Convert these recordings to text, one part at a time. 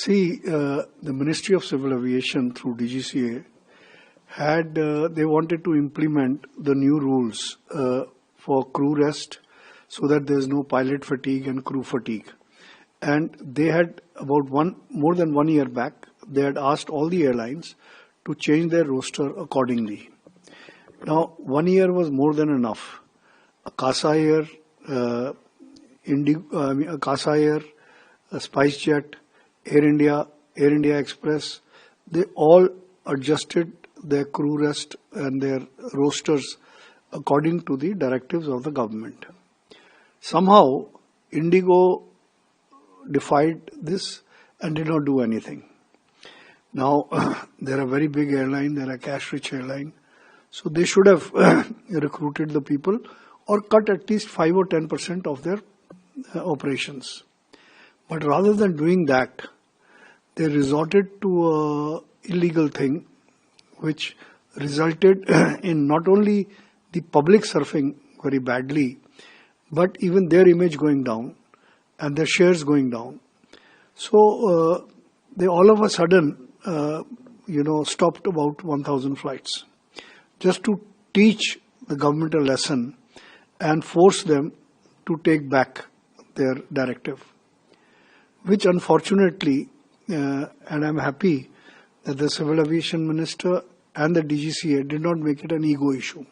See, the Ministry of Civil Aviation through DGCA they wanted to implement the new rules for crew rest so that there is no pilot fatigue and crew fatigue. And they had more than 1 year back, they had asked all the airlines to change their roster accordingly. Now, 1 year was more than enough. CASA Air, SpiceJet, Air India Express, they all adjusted their crew rest and their rosters according to the directives of the government. Somehow, IndiGo defied this and did not do anything. Now, they're a very big airline, they're a cash-rich airline, so they should have recruited the people or cut at least 5 or 10% of their operations. But rather than doing that, they resorted to an illegal thing which resulted in not only the public surfing very badly, but even their image going down and their shares going down. So they all of a sudden, stopped about 1,000 flights just to teach the government a lesson and force them to take back their directive, which unfortunately, and I'm happy that the Civil Aviation Minister and the DGCA did not make it an ego issue.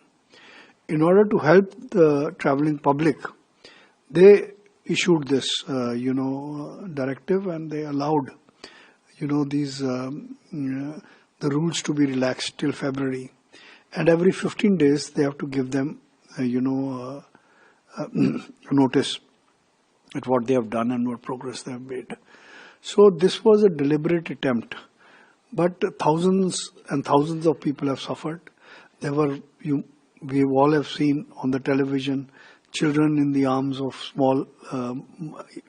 In order to help the traveling public, they issued this, directive, and they allowed, the rules to be relaxed till February. And every 15 days, they have to give them, notice at what they have done and what progress they have made. So this was a deliberate attempt, but thousands and thousands of people have suffered. We all have seen on the television children in the arms of small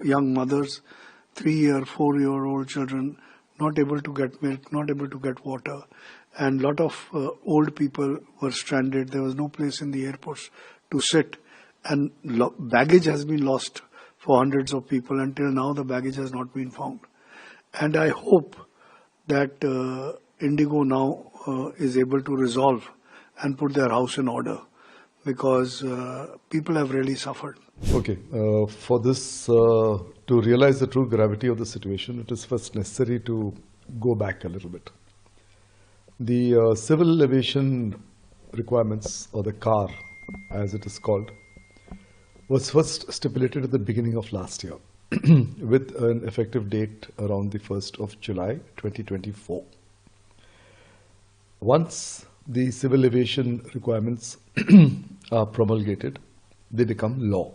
young mothers, 3-year, 4-year-old children, not able to get milk, not able to get water, and lot of old people were stranded. There was no place in the airports to sit, and baggage has been lost for hundreds of people. Until now, the baggage has not been found. And I hope that IndiGo now is able to resolve and put their house in order, because people have really suffered. Okay, for this, to realize the true gravity of the situation, it is first necessary to go back a little bit. The Civil Aviation Requirements, or the CAR as it is called, was first stipulated at the beginning of last year with an effective date around the 1st of July 2024. Once the Civil Aviation Requirements are promulgated, they become law,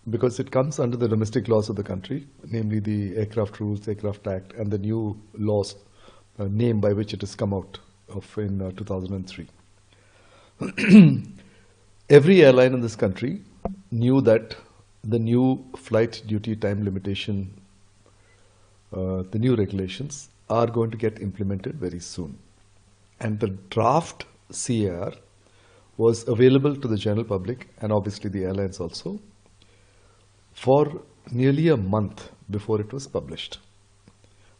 because it comes under the domestic laws of the country, namely the Aircraft Rules, Aircraft Act, and the new laws name by which it has come out of in 2003. Every airline in this country knew that the new flight duty time limitation, the new regulations are going to get implemented very soon. And the draft CAR was available to the general public and obviously the airlines also for nearly a month before it was published.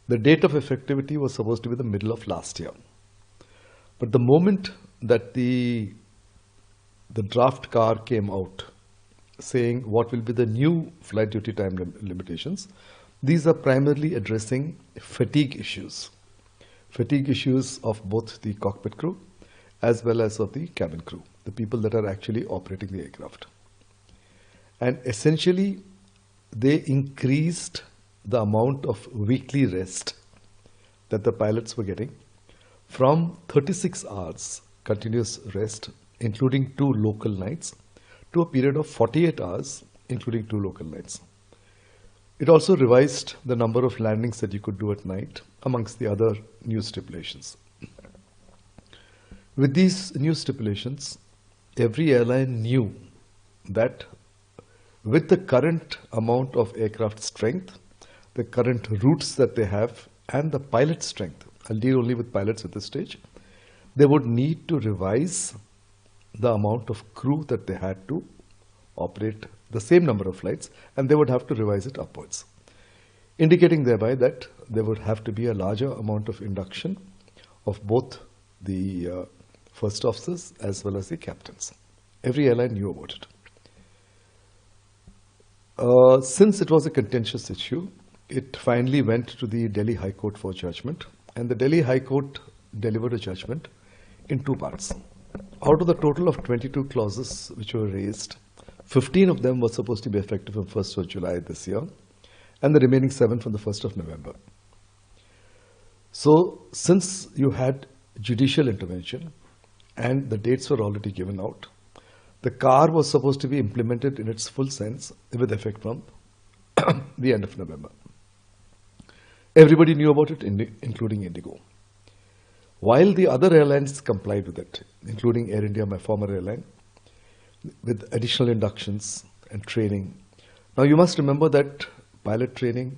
The date of effectivity was supposed to be the middle of last year. But the moment that the draft CAR came out saying what will be the new flight duty time limitations, these are primarily addressing fatigue issues of both the cockpit crew as well as of the cabin crew, the people that are actually operating the aircraft. And essentially, they increased the amount of weekly rest that the pilots were getting from 36 hours continuous rest, including 2 local nights, to a period of 48 hours, including 2 local nights. It also revised the number of landings that you could do at night, amongst the other new stipulations. With these new stipulations, every airline knew that with the current amount of aircraft strength, the current routes that they have, and the pilot strength, I'll deal only with pilots at this stage, they would need to revise the amount of crew that they had to operate the same number of flights, and they would have to revise it upwards. indicating thereby that there would have to be a larger amount of induction of both the first officers as well as the captains. Every airline knew about it. Since it was a contentious issue, it finally went to the Delhi High Court for judgment, and the Delhi High Court delivered a judgment in two parts. Out of the total of 22 clauses which were raised, 15 of them were supposed to be effective from 1st of July this year, and the remaining 7 from the 1st of November. So, since you had judicial intervention and the dates were already given out, the CAR was supposed to be implemented in its full sense with effect from the end of November. Everybody knew about it, including IndiGo. While the other airlines complied with it, including Air India, my former airline, with additional inductions and training. Now you must remember that pilot training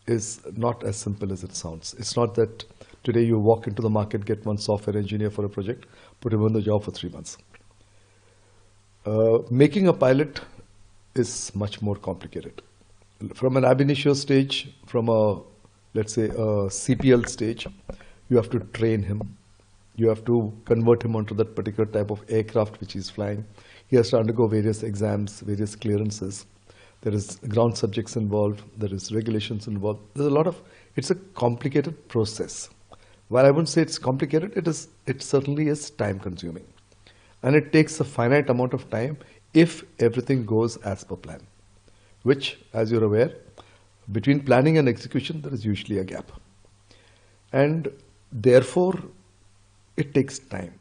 is not as simple as it sounds. It's not that today you walk into the market, get one software engineer for a project, put him on the job for 3 months. Making a pilot is much more complicated. From an ab initio stage, from a, let's say, a CPL stage, you have to train him. You have to convert him onto that particular type of aircraft which he's flying. He has to undergo various exams, various clearances. There is ground subjects involved. There is regulations involved. There's a lot of, it's a complicated process. While I wouldn't say it's complicated, it certainly is time consuming. And it takes a finite amount of time if everything goes as per plan, which, as you're aware, between planning and execution, there is usually a gap. And therefore, it takes time.